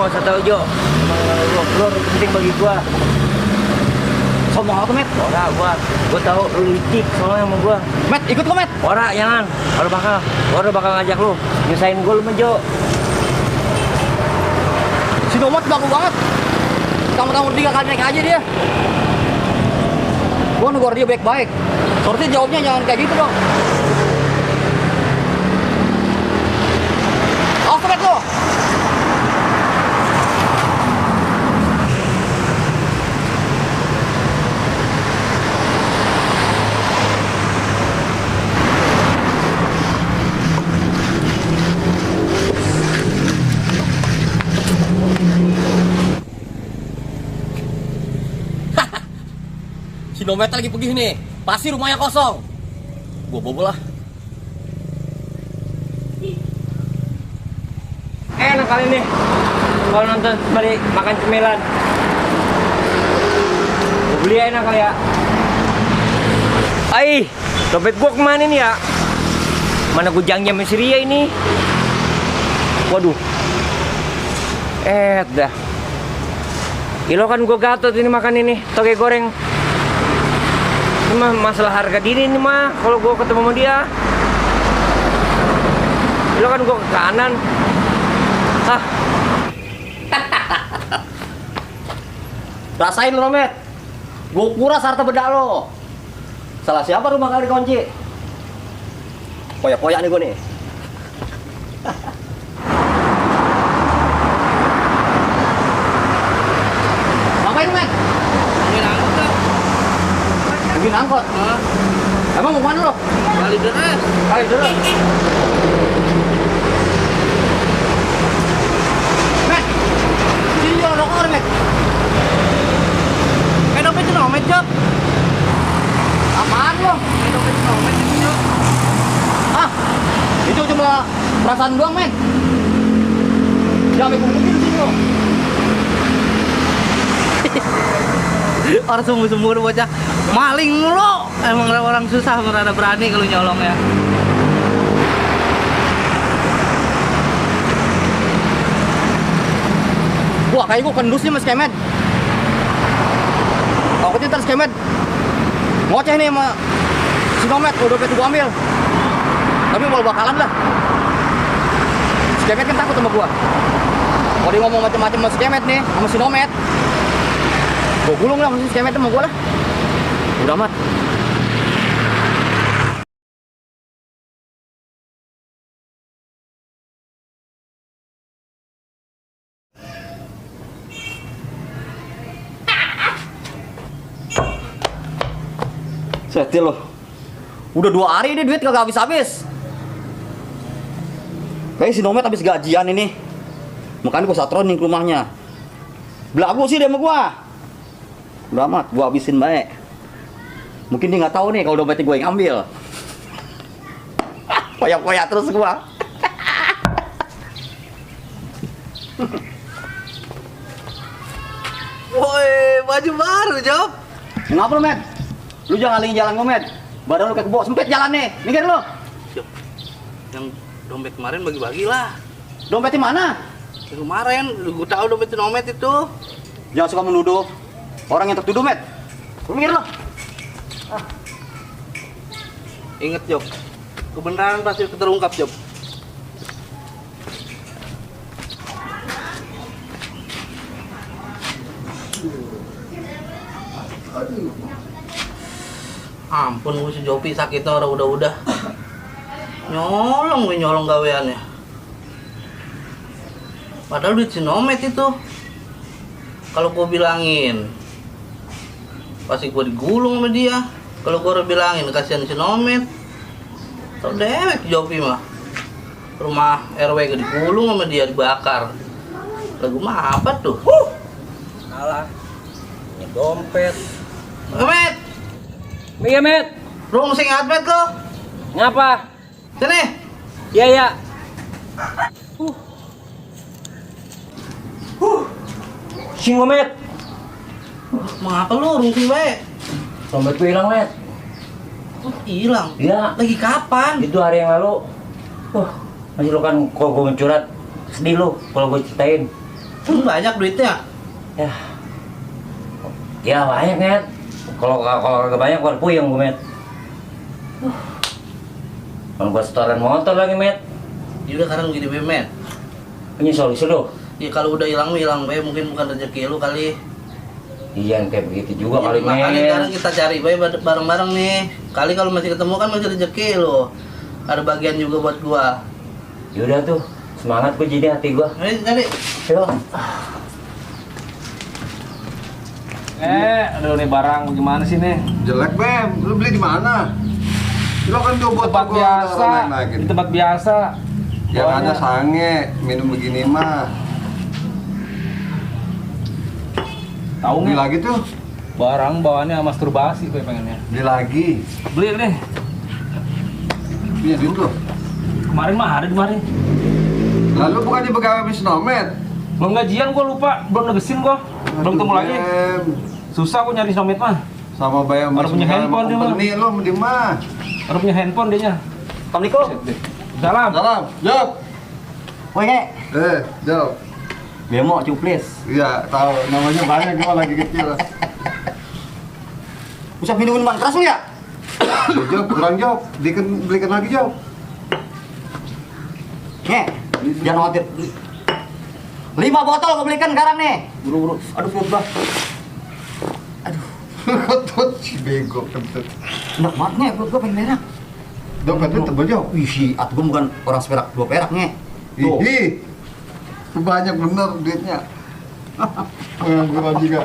nggak usah tahu Jo. Lu penting bagi gua. Sombong apa, Met? Ora gua tahu lu licik soalnya sama gua. Met, ikut gua, Met. Ora jangan. Ora bakal ngajak lu. Nyusahin gua lu Jo. Si Domot bagus banget. Kamu 3 kali naik aja dia. Gua negor dia baik-baik. Sorti jawabnya jangan kayak gitu dong. Oke, Met lo. Si Domet lagi pergi nih, pasti rumahnya kosong. Gua bobo lah. Enak kali nih. Kalau nonton balik makan cemilan. Gua beli enak kali ya. Ai, dompet gua kemana nih ya? Mana gua janji si Ria ini? Waduh. Dah. Ilo kan gua gatot ini makan ini, toge goreng. Ini mah masalah harga diri ini mah kalau gua ketemu sama dia. Ilo kan gua ke kanan. Hah. Rasain lo, Met. Gua kuras harta bedak lo. Salah siapa rumah kali dikunci? Poyak-poyak nih gua nih. Ngapain, Met? Bikin angkot. Emang mau kemana lo? Kali deras. Kali dulu. Met, sini jual rokok, Met. Dompet itu nomet, Job. Apaan lo? Dompet itu nomet itu, Job. Ah, itu cuma perasaan doang, Met. Jangan ikut-ikut di sini lo. Orang sumur-sumur bocah maling mulu. Emang orang susah merada berani kalau nyolong ya. Wah, kayak gue kendus nih mas Kemet. Kalau kita ntar Kemet ngoceh nih sama si Domet, kalau dompet gue ambil. Tapi mau bakalan lah. Si Kemet kan takut sama gua. Kalau dia ngomong macam-macam sama si Kemet nih, sama si Domet, gua gulung lah sama si Kemet sama gua lah. Udah amat. Setil loh. Udah 2 hari ini duit kagak habis-habis. Kayaknya si Domet habis gajian ini. Makanya gua satronin ke rumahnya. Belagu sih dia sama gua. Udah amat, gua habisin baik. Mungkin dia nggak tahu nih kalau dompetnya gua yang ambil. Koyak-koyak terus gua. Woi, baju baru, Job. Ngapa lu, Met? Lu jangan ngalingin jalan gua, Met. Badan lu kayak kebo, sempit jalan nih. Minggir lu. Job. Yang dompet kemarin bagi-bagi lah. Dompetnya mana? Yang kemarin, gue tahu dompet nomet itu. Jangan suka menuduh orang yang tertuduh, Met. Lu minggir lu. Ingat, Job. Kebenaran pasti terungkap, Job. Ampun, gue si Jopi sakitnya orang udah-udah. Nyolong gaweannya. Padahal duit si Nomet itu. Kalau gue bilangin, pasti gue digulung sama dia. Kalau gue bilangin, kasihan si Nomet. Tau dewek Jopi mah. Rumah RW gue digulung sama dia, dibakar. Lagu mah apa tuh? Salah. Ini dompet. Met! Iya, Met. Lu mesti ingat, Met, lo? Ngapa? Sini! Iya, ya. Sing Met. Mengapa lu rungsing baik? Dompet gue hilang, Met. Oh, hilang? Iya. Lagi kapan? Itu hari yang lalu. Masih lo kan kalau gue mencurat sedih lo kalau gue ceritain. Banyak duitnya. Ya. Ya banyak, Met. Kalau kagak banyak gua puyeng gua, Met. Kalau gua setoran motor lagi, Met. Ya udah sekarang gini be, Met. Ini solusi lu. Ya kalau udah hilang be, mungkin bukan rezeki lu kali. Iya, kayak begitu juga Ya, kali, makanya Met. sekarang kita cari be bareng-bareng nih. Kali kalau masih ketemu kan masih rezeki lu. Ada bagian juga buat gua. Yaudah tuh, semangat gua jadi hati gua. Ayo cari. Yo. Aduh nih barang gimana sih nih? Jelek Bem, lu beli di mana? Lo kan coba Tempat biasa, di tempat biasa. Yang ada Bawahnya. sange, minum begini mah. Tahu Beli nggak? lagi tuh, Barang bawaannya masturbasi gue pengennya. beli lagi. Beli nih. Punya duit lo. Kemarin mah ada kemarin. Lalu bukannya pegawai Bisnomet? Belum gajian gue lupa, belum negesin gue. Belum ketemu lagi. Bem, Susah gue nyari somet mah. sama bayar Baru punya handphone dia mah. company lo di mah. Baru punya handphone dia nya. Assalamualaikum. Salam. Salam, jawab. Woi, Nge. Jawab. Bemo cuplis. Iya, tahu namanya banyak gua lagi kecil. Bisa minum minuman keras lu ya? Jawab, kurang jawab. Belikan lagi jawab. Nge, jangan khawatir. 5 botol gue belikan sekarang nih. Buru-buru. Aduh, perut gua. Kentut si bego kentut. Enak banget, Nge. Perut gua pengen berak. Dompetnya tebel jawab. Wih, si atuh gua bukan orang seperak 2 perak, Nge. Tuh. Ih, banyak bener duitnya. Pengangguran juga.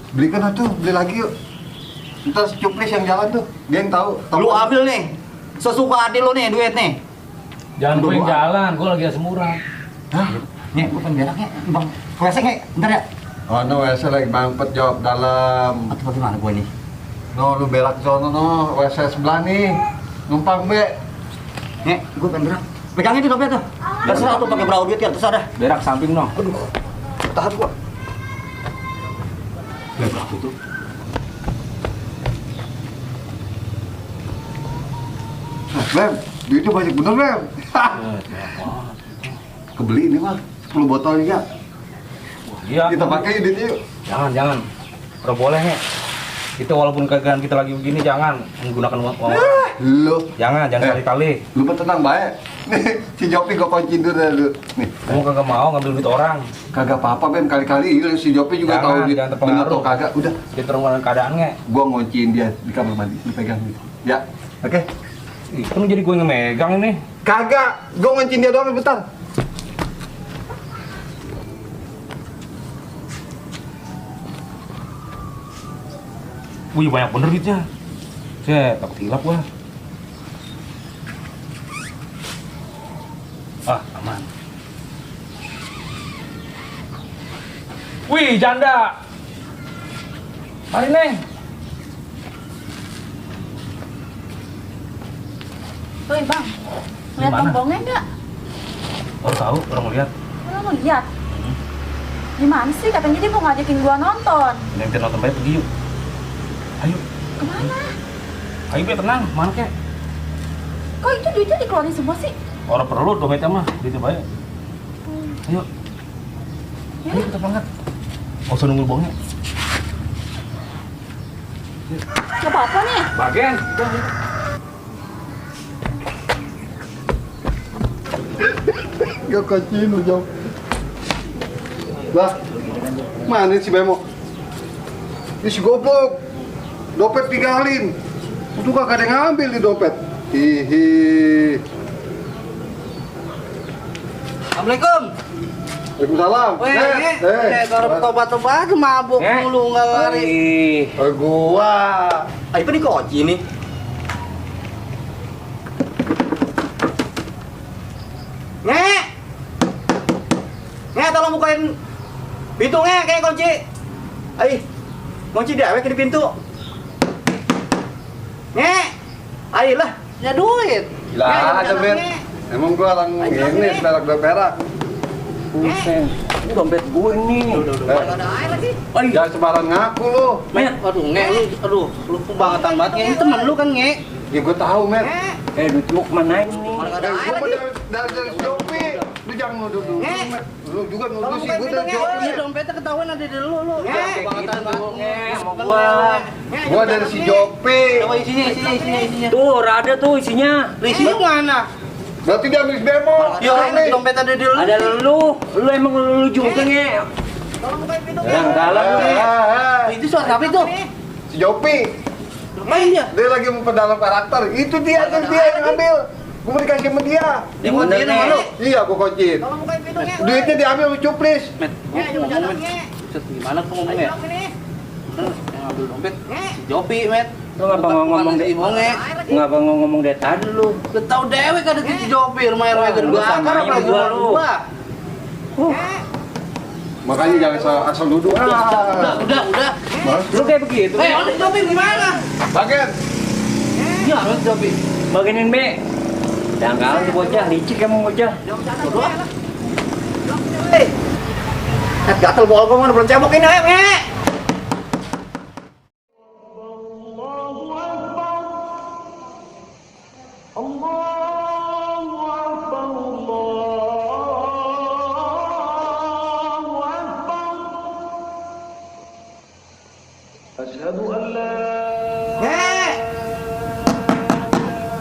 Belikan atuh, beli lagi yuk. Ntar si Cuplis yang jalan tuh, dia yang tahu. Lu ambil nih. Sesuka hati lu nih duit nih. Jangan Udah gue yang gua- jalan, gue lagi asam urat. Hah? Nge, gua pengen berak, Nge. Bang, WC, Nge. Bentar ya. Oh no, WC lagi mampet jawab dalam. Atuh bagaimana gua nih? No, lu berak ke sono no, WC sebelah nih. Numpang be. Nge, gua pengen berak. Pegangin tuh dompet tuh. Terserah tuh pakai berapa duit ya, terserah dah. Berak samping no. Aduh, tahan gua. Berak itu. Bem, duitnya banyak bener Bem. Kebeli ini mah, 10 botol juga. Iya. Kita pakai duitnya yuk. Jangan. Udah boleh nih. Kita walaupun keadaan kita lagi begini jangan menggunakan uang orang. Lu, Jangan kali-kali. lu mah tenang baik. Nih, si Jopi gua kunci dulu dah lu. Nih. Kamu kagak mau ngambil duit orang. Kagak apa-apa Bem, kali-kali si Jopi juga Jangan, tahu duit jangan bener terpengaruh. atau kagak. Udah, Kita orang keadaannya. gua ngunciin dia di kamar mandi, lu pegang gitu. Ya, oke. Ih, kan jadi gue yang megang ini. Kagak, gua ngunciin dia doang bentar. Wih banyak bener duitnya. Saya takut hilap gua. Aman. Wih janda. Mari Neng. Woi bang, lihat Gimana? bonggongnya enggak? Oh tahu orang lihat. Lo mau lihat? Gimana sih katanya dia mau ngajakin gua nonton? Neng kita nonton baik pergi yuk. Ayo, Kemana? ayo biar tenang, mana kek? Kok itu duitnya dikeluarin semua sih? Orang perlu dompetnya mah, duitnya banyak. Ayo, Ya, ayo kita berangkat. Gak usah nunggu bohongnya. gak apa-apa nih. Bagian. Gak kunciin lu jauh. Lah, mana si Bemo? Ini si goblok. Dompet tinggalin. Itu kagak ada yang ngambil di dompet. Hihi. Assalamualaikum. Waalaikumsalam. Kalau tobat-tobat mabuk mulu nggak lari. Gua. Ah, itu nih kunci nih. Nge! Nge, tolong bukain pintu, Nge, kayak kunci. Ayo, kunci dewek di pintu. Nge! Ayolah. Ya duit. Lah, ada Ben. Emang gua orang ini perak dua perak. Buset. Ini dompet gue nih. Nggak ada air lagi. Jangan sembarang ngaku lu. Men, aduh nge lu, lu kebangetan banget nge. Ini temen lu kan nge. Ya gua tahu, men. Duit lu kemana ini? Mana nggak ada air Gua lagi. dari Shopee. Lu jangan mau duduk. Lu juga nuduh sih gue dari Iya dompetnya ketahuan ada di lu. Kebangetan lu, sama Gua dari si Jopi. Coba isinya. Tuh, ada tuh isinya. Isinya mana? Berarti dia ambil demo. Ya, ini dompet ada di lu. Ada lu emang lu juga nge. Yang kalah lu nge. Itu suara siapa itu? Si Jopi. Main dia. Dia lagi memperdalam karakter. Itu dia yang ambil. Gua mau dikasih sama dia. Dia mau dia sama lu. Iya, gua kunciin. Duitnya diambil sama Cuplis. Met, gimana tuh ngomongnya? Yang ngambil dompet si Jopi, Met. Lu ngapa ngomong si Ibonge? Ngapa ngomong dari tadi lu? Udah tahu dewek ada si Jopi, rumah RW Lu gua sama akar aja apalagi gua, rumah lu. gua. Makanya jangan asal duduk. Udah. Mas, Lu kayak begitu. Udah Jopi gimana? bagian. Iya, harus Jopi. Bagianin be. Yang kalah tuh bocah, licik emang bocah. Gatel bol gua mana belum cebok ini ayo, Nge.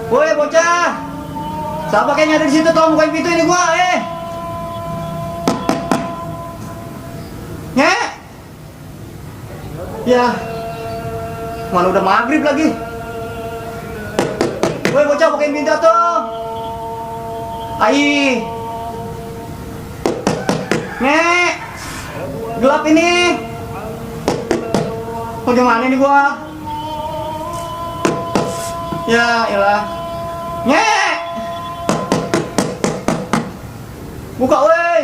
Woi bocah, siapa kayaknya ada di situ tolong bukain pintu ini gua, Nge. Ya, mana udah maghrib lagi. Woi bocah bukain pintu tuh. Ai. Nge. Gelap ini. Bagaimana ini gua? Ya, iyalah. Nge. Buka woi.